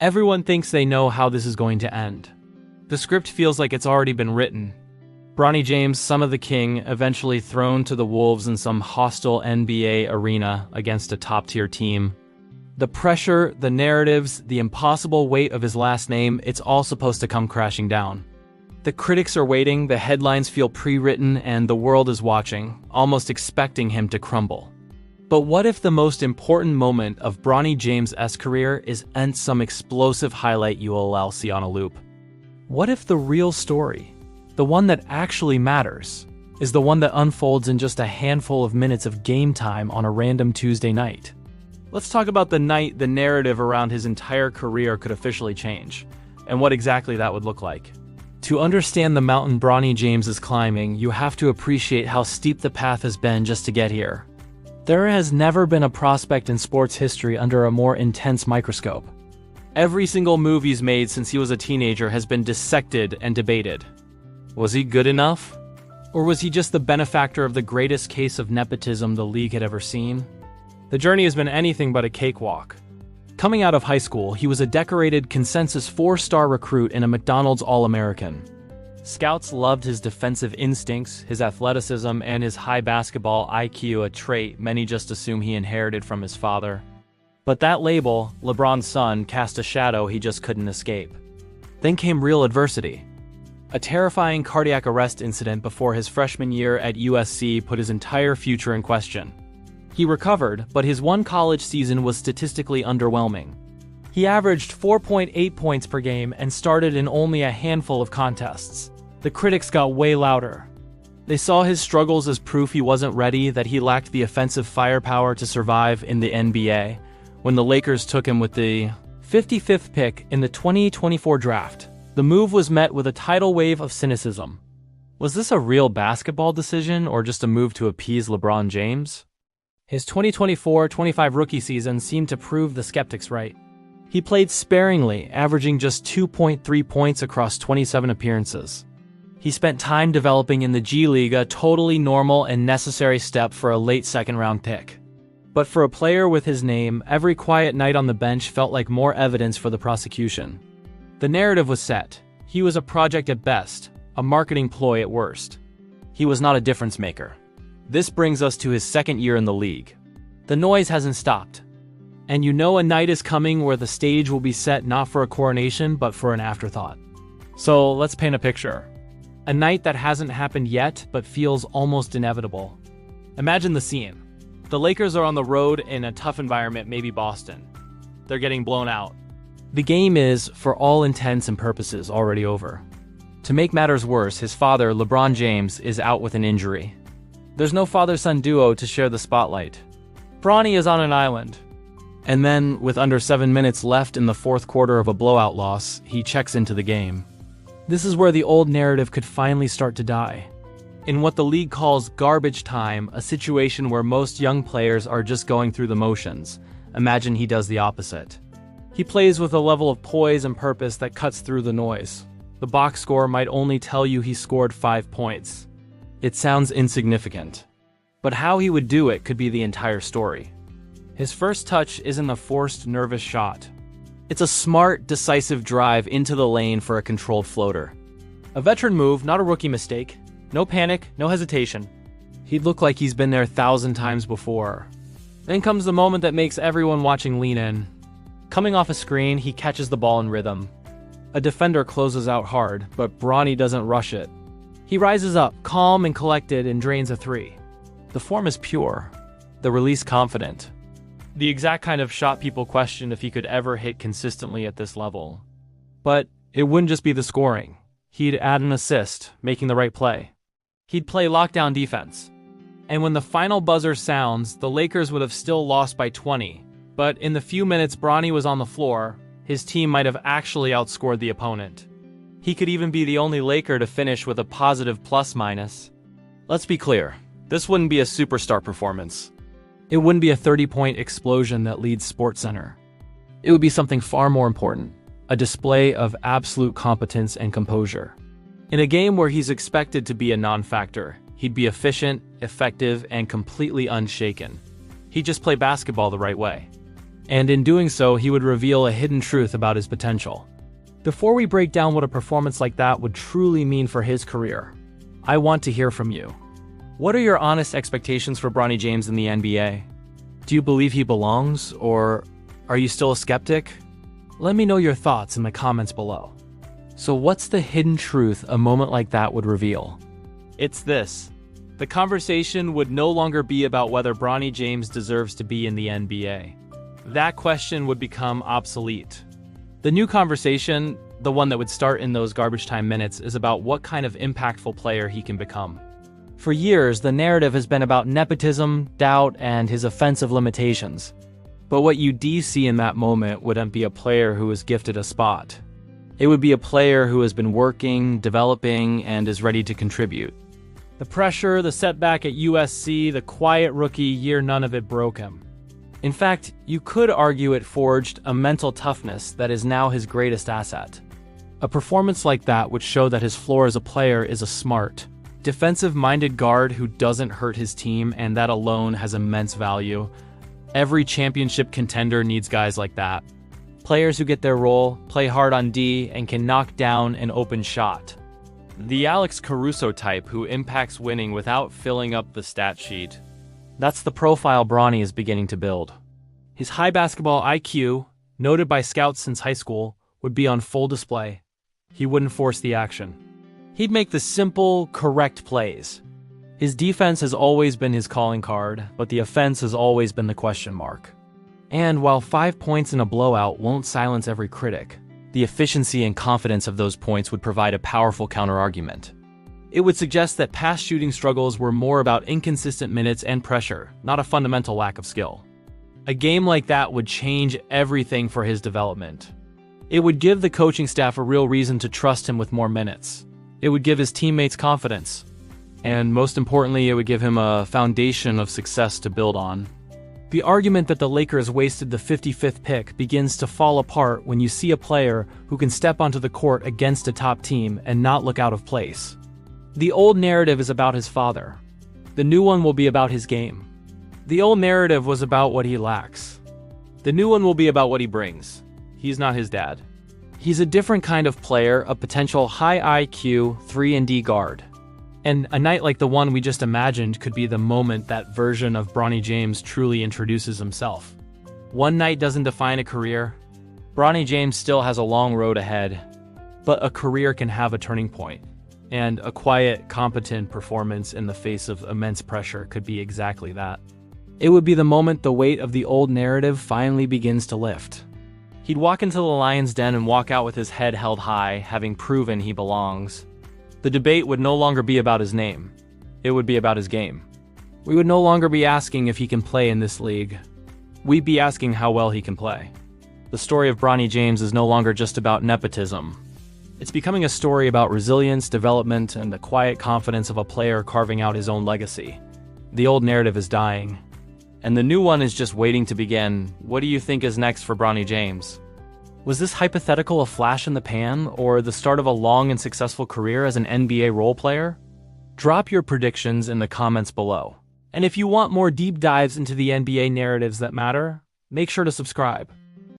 Everyone thinks they know how this is going to end. The script feels like it's already been written. Bronny James, son of the king, eventually thrown to the wolves in some hostile NBA arena against a top-tier team. The pressure, the narratives, the impossible weight of his last name, it's all supposed to come crashing down. The critics are waiting, the headlines feel pre-written, and the world is watching, almost expecting him to crumble. But what if the most important moment of Bronny James' career isn't some explosive highlight you'll see on a loop? What if the real story, the one that actually matters, is the one that unfolds in just a handful of minutes of game time on a random Tuesday night? Let's talk about the night the narrative around his entire career could officially change, and what exactly that would look like. To understand the mountain Bronny James is climbing, you have to appreciate how steep the path has been just to get here. There has never been a prospect in sports history under a more intense microscope. Every single move he's made since he was a teenager has been dissected and debated. Was he good enough? Or was he just the benefactor of the greatest case of nepotism the league had ever seen? The journey has been anything but a cakewalk. Coming out of high school, he was a decorated consensus 4-star recruit and a McDonald's All-American. Scouts loved his defensive instincts, his athleticism, and his high basketball IQ, a trait many just assume he inherited from his father. But that label, LeBron's son, cast a shadow he just couldn't escape. Then came real adversity. A terrifying cardiac arrest incident before his freshman year at USC put his entire future in question. He recovered, but his one college season was statistically underwhelming. He averaged 4.8 points per game and started in only a handful of contests. The critics got way louder. They saw his struggles as proof he wasn't ready, that he lacked the offensive firepower to survive in the NBA. When the Lakers took him with the 55th pick in the 2024 draft, the move was met with a tidal wave of cynicism. Was this a real basketball decision or just a move to appease LeBron James? His 2024-25 rookie season seemed to prove the skeptics right. He played sparingly, averaging just 2.3 points across 27 appearances. He spent time developing in the G League, a totally normal and necessary step for a late second-round pick. But for a player with his name, every quiet night on the bench felt like more evidence for the prosecution. The narrative was set. He was a project at best, a marketing ploy at worst. He was not a difference maker. This brings us to his second year in the league. The noise hasn't stopped. And you know a night is coming where the stage will be set not for a coronation, but for an afterthought. So let's paint a picture. A night that hasn't happened yet, but feels almost inevitable. Imagine the scene. The Lakers are on the road in a tough environment, maybe Boston. They're getting blown out. The game is, for all intents and purposes, already over. To make matters worse, his father, LeBron James, is out with an injury. There's no father-son duo to share the spotlight. Bronny is on an island. And then, with under 7 minutes left in the fourth quarter of a blowout loss, he checks into the game. This is where the old narrative could finally start to die. In what the league calls garbage time, a situation where most young players are just going through the motions, imagine he does the opposite. He plays with a level of poise and purpose that cuts through the noise. The box score might only tell you he scored 5 points. It sounds insignificant. But how he would do it could be the entire story. His first touch isn't a forced, nervous shot. It's a smart, decisive drive into the lane for a controlled floater. A veteran move, not a rookie mistake. No panic, no hesitation. He'd look like he's been there 1,000 times before. Then comes the moment that makes everyone watching lean in. Coming off a screen, he catches the ball in rhythm. A defender closes out hard, but Bronny doesn't rush it. He rises up, calm and collected, and drains a 3. The form is pure. The release confident. The exact kind of shot people questioned if he could ever hit consistently at this level. But it wouldn't just be the scoring. He'd add an assist, making the right play. He'd play lockdown defense. And when the final buzzer sounds, the Lakers would have still lost by 20. But in the few minutes Bronny was on the floor, his team might have actually outscored the opponent. He could even be the only Laker to finish with a positive plus-minus. Let's be clear, this wouldn't be a superstar performance. It wouldn't be a 30-point explosion that leads SportsCenter. It would be something far more important, a display of absolute competence and composure. In a game where he's expected to be a non-factor, he'd be efficient, effective, and completely unshaken. He'd just play basketball the right way. And in doing so, he would reveal a hidden truth about his potential. Before we break down what a performance like that would truly mean for his career, I want to hear from you. What are your honest expectations for Bronny James in the NBA? Do you believe he belongs, or are you still a skeptic? Let me know your thoughts in the comments below. So what's the hidden truth a moment like that would reveal? It's this. The conversation would no longer be about whether Bronny James deserves to be in the NBA. That question would become obsolete. The new conversation, the one that would start in those garbage time minutes, is about what kind of impactful player he can become. For years, the narrative has been about nepotism, doubt, and his offensive limitations. But what you see in that moment wouldn't be a player who was gifted a spot. It would be a player who has been working, developing, and is ready to contribute. The pressure, the setback at USC, the quiet rookie year, none of it broke him. In fact, you could argue it forged a mental toughness that is now his greatest asset. A performance like that would show that his floor as a player is a smart, defensive-minded guard who doesn't hurt his team, and that alone has immense value. Every championship contender needs guys like that. Players who get their role, play hard on D, and can knock down an open shot. The Alex Caruso type who impacts winning without filling up the stat sheet. That's the profile Bronny is beginning to build. His high basketball IQ, noted by scouts since high school, would be on full display. He wouldn't force the action. He'd make the simple, correct plays. His defense has always been his calling card, but the offense has always been the question mark. And while 5 points in a blowout won't silence every critic, the efficiency and confidence of those points would provide a powerful counterargument. It would suggest that past shooting struggles were more about inconsistent minutes and pressure, not a fundamental lack of skill. A game like that would change everything for his development. It would give the coaching staff a real reason to trust him with more minutes. It would give his teammates confidence. And most importantly, it would give him a foundation of success to build on. The argument that the Lakers wasted the 55th pick begins to fall apart when you see a player who can step onto the court against a top team and not look out of place. The old narrative is about his father. The new one will be about his game. The old narrative was about what he lacks. The new one will be about what he brings. He's not his dad. He's a different kind of player, a potential high IQ 3-and-D guard. And a night like the one we just imagined could be the moment that version of Bronny James truly introduces himself. One night doesn't define a career. Bronny James still has a long road ahead, but a career can have a turning point. And a quiet, competent performance in the face of immense pressure could be exactly that. It would be the moment the weight of the old narrative finally begins to lift. He'd walk into the lion's den and walk out with his head held high, having proven he belongs. The debate would no longer be about his name. It would be about his game. We would no longer be asking if he can play in this league. We'd be asking how well he can play. The story of Bronny James is no longer just about nepotism. It's becoming a story about resilience, development, and the quiet confidence of a player carving out his own legacy. The old narrative is dying, and the new one is just waiting to begin. What do you think is next for Bronny James? Was this hypothetical a flash in the pan, or the start of a long and successful career as an NBA role player? Drop your predictions in the comments below. And if you want more deep dives into the NBA narratives that matter, make sure to subscribe.